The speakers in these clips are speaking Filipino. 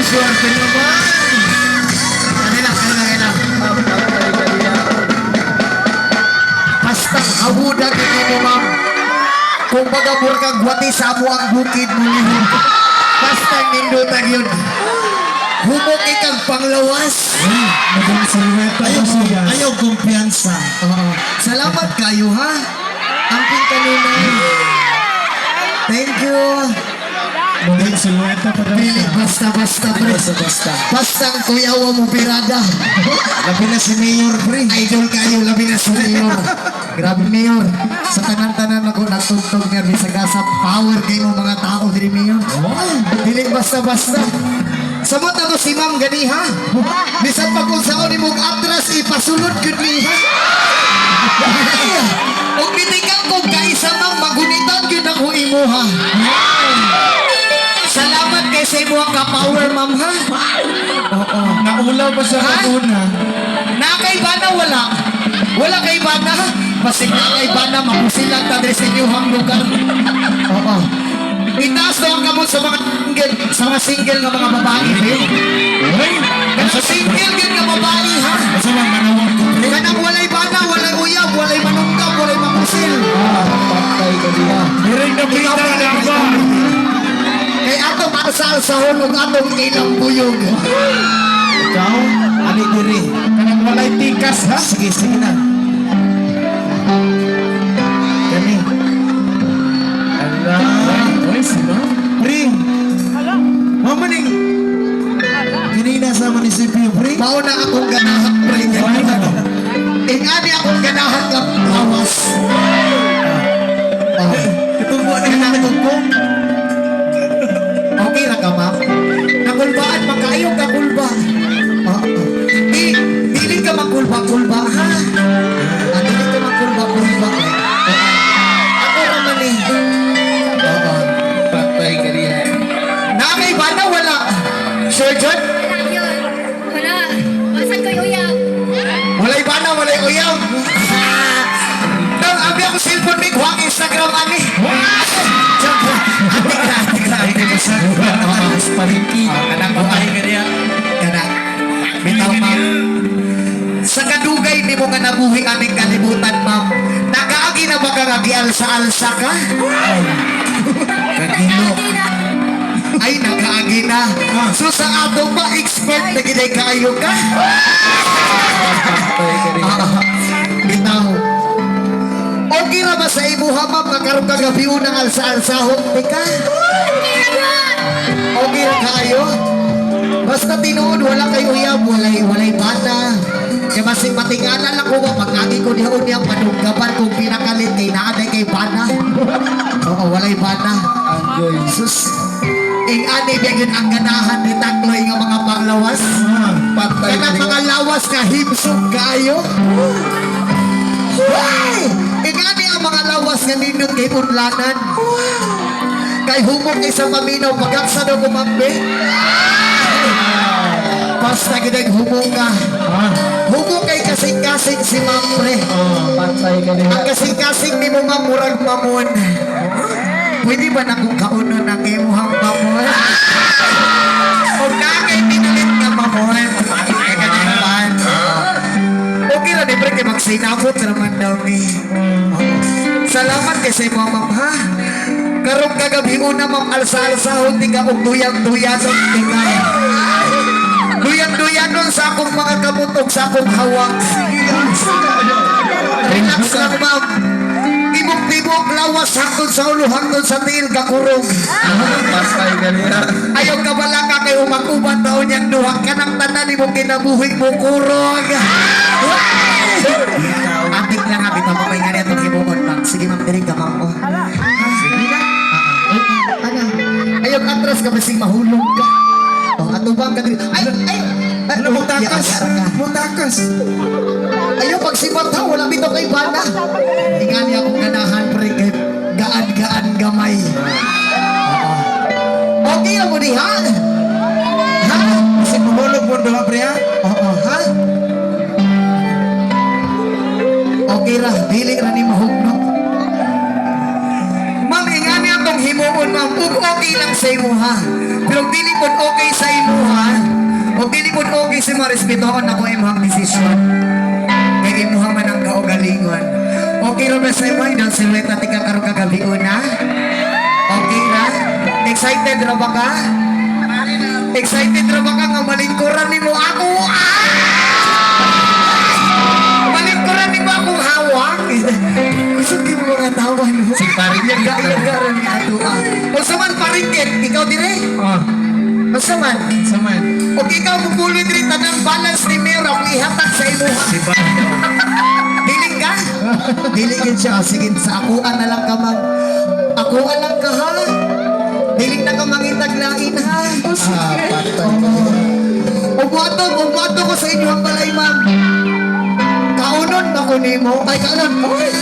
Swerte naman. Kanina. Hastang habuda kini mo, ma'am. Kung bagabur kang gwati sa mo ang bukid mo yun. Hastang nindutag yun. Humok ikang panglawas. Ayaw kumpiyansa. Salamat kayo, ha? Amping kanunay. Thank you. Mungkin silueta pada Pili, basta, pre. Bastang kuyawa mo pirada. Labi na si Mayor, pre. Idol kayo, labi na si Mayor. Grabe, Mayor. Sa tanan-tanan ako nagtugtog niya, bisagasa power kayo mo mga tao diri, Mayor. Pili, basta. Samot ako si Ma'am gani, ha? Bisan pa kung saan ni mong atras, ipasulod kut ni, ha? Kung bitikan kong kaisa, Ma'am, magunitan yun ako imo, ha? Salamat kay sa imo ang ka-power, ma'am, ha? Oo. Naulaw pa sa kaduna. Nakaibana, wala. Wala kay bana, ha? Basig na kay bana, mapusilang tadre sa inyong lugar. Oo. Itaas daw ang kamot sa mga single nga mga babae, eh. Sa single din nga babae, ha? Kasi lang manawag ko, pre. Kanang walay bana, walay uyab, walay manungkap, walay mapusil. Patay ka diya. Meron na pita na ba? Kay atong asal sa hulog, atong ilang buyog. Ikaw, ani diri. Kanang walay tikas, ha? Sige na. Kani. Allah. Oy, sino? Pre. Mamaning. Kinina sa munisipyo, pre. Mauna akong ganahan, pre. Ingani akong ganahan ng lawas. Ketunggu ni natutong. Okay ra ka, ma'am? Nakulbaan, makayong kakulba. Dili ka makulba-kulba, ha? big huwag Instagram, ani. Joke lang. Atik na. Mas palingki. Kanang butay ka niya. Kanang. Bitaw, ma'am. Sa kadugay ni mo nga nabuhi aming kalibutan, ma'am. Nakaagi na ba ka alsa-alsa ka? Kagilo. Ay, nakaagi na. So sa ato ba, expert na ginay kayo ka? Bitaw. Okay na ba sa imuha, ma'am? Nakaroon ka gabi unang alsa-alsahot, ka? Okay na kayo? Basta tinuod, wala kayo uyab, walay bana. Kaya masing matinganan lang ko ba, pag-agi ko niya unyang panunggaban kung pinakalit kay naaday kay bana. Oo, walay bana. Sus, ing-ani bigyan ang ganahan ni Takloy nga mga panglawas. Kanang mga lawas nga himsog kayo. Ing-ani ang mga lawas nga nindot kay unlanan. Kay humok isang paminaw, pagkaksa daw kumambi. Basta ginag humok ka. Humok kay kasing-kasing si Mamre. Pantay ka niya. Ang kasing-kasing ni mo mamurag mamon. Pwede ba na kung kauno ng imuhang mamon? O kagay pinalit nga mamon. Kaya ka naman. Okay na, libre kayo magsinabot naman daw ni. Salamat kay sa mga ma'am, ha? Karong kagabi una ma'am alsa-alsa, hindi ka duyang-duyanon. Duyang-duyanon sa akong mga kamutok, sa akong hawak. Relax lang ma'am. Tibok-tibok, lawas hangtod sa ulo, hangtod sa tiil, kakurong. Pantay ka niya. Ayaw ka bala ka kay umakuban taon niyang duha ka ng tanan ni mo kinabuhing mo kurong. Atik lang nga, bitaw mo nga niya itong himuon, ma'am. Sige ma'am, dirig ka ma'am. Sige na. Ano? Ayaw atras ka, masing mahulog ka. Atubang ka din. Ay, Mutakas. Mutakas. ayaw pagsipat ha, wala bitaw kay bana. Tingnan niya akong ganahan, pre, kay gaan-gaan gamay. Okay na mo ni, ha? Ha? Kasi mahulog mo doon, pre, ha? Oo, ha? Okay ra, dili ra ni mahugno. Ma'am, ingani atong himuon, ma'am. Ug okay lang sa imo, ha? Pero dili po okay sa imo, ha? O dili po okay sa mga respetuhan ako imong desisyon. Kaya imuha man ang kaugalingon. Okay ra ba sa imo? Idang silueta tika karong kagabi una? Okay ra? Excited ra ba ka? Excited ra ba ka nga malingkuran nimo ako? Malingkuran nimo akong hawak? Gusto di mo mga tawa, no? Si Paringkit. Yaga ra ni ato, O saman Paringkit, ikaw dire? O saman? Saman. O ikaw mupulid rin tanang balance ni Mera kung ihatag sa imo. Si Paringkit. Diling ka? Dilingin siya. Sige, sa akuan na lang ka mag... Akuan lang ka, ha? Diling na ka mangitaglain, ha? O sige. Ubuato ko sa inyo ang balay, ma'am. Kaunon ba ko nimo? Ay, kaunon.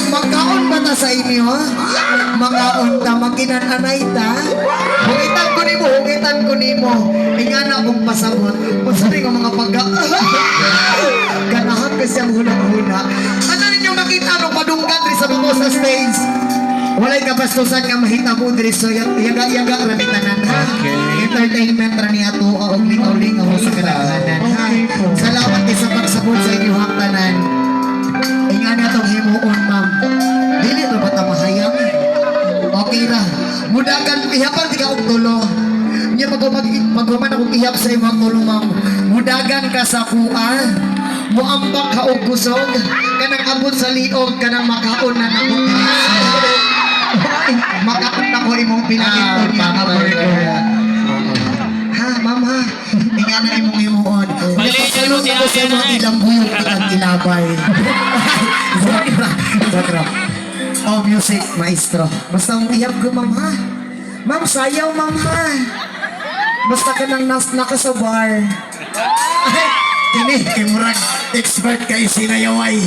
Magkaon ba na sa inyo, ha? Makaon ta, maginananay ta. Hugitan ko nimo. Ingana akong pasabot. Masabi ng mga pagka... Ganahan ka siyang huna-huna. Ano ninyong nakita nung madunggan rin sa buko sa stage? Walay kabastusan nga mahita mo diri so yaga rami tanan, ha. Entertainment ra niya to og lingaw-lingaw sa kadaghanan, ha. Salamat kay sa pagsabot sa inyo hang tanan. Ingana tong himuon, ma'am. Dili ra bata mahayang. Okay ra. Mudagan ihapan di ka og tulo. Nya paghuman akong ihap sa imong tulo, ma'am. Mudagan ka sa kuha. Muambak ka og kusog. Kanang abot sa liog kanang makaon na nako. Makaon na ko imong pinagito niya abot ko. Ha, ma'am, ha. Ingana imong himuon. Salud ako sa mga ilang buyog ilang ilabay. Zakra. Oh, music, maestro. Basta mong ihap ko, ma'am, ha. Ma'am, sayaw, ma'am, ha. Basta ka nang naka sa bar. Ay, kini, kay murag expert kay sinayaway.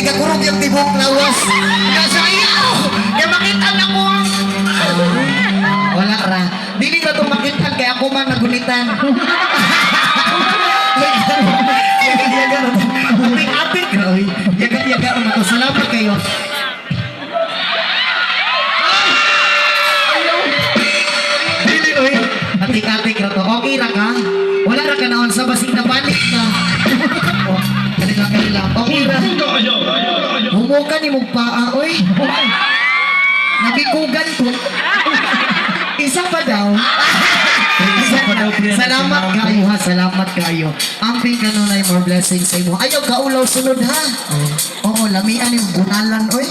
Igakurog yung tibok lawas. Kasayaw! Kaya makita na ko ang... Wala ra. Dili ba itong makitan kaya ako man nagunitan. Yagan-yagan na to. Apik-apik. Yagan-yagan na to. Salamat kayo. Dili, oy. Atik-atik na to. Okay ra ka? Wala ra ka naon sa basig na panik ka. Oh, kanila. Okay ra. Humuka ni mong paa, oy. Nabikugan ko. Isa pa daw. Salamat kayo ha, salamat kayo. Amping ka nun ay more blessings sa imo. Ayaw ka ulaw sunod ha. Oo, lamian yung gunalan, oy.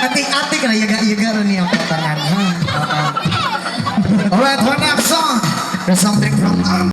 Atik-atik na, yaga-yaga rin niya patanan ha. Alright, one next song. There's something from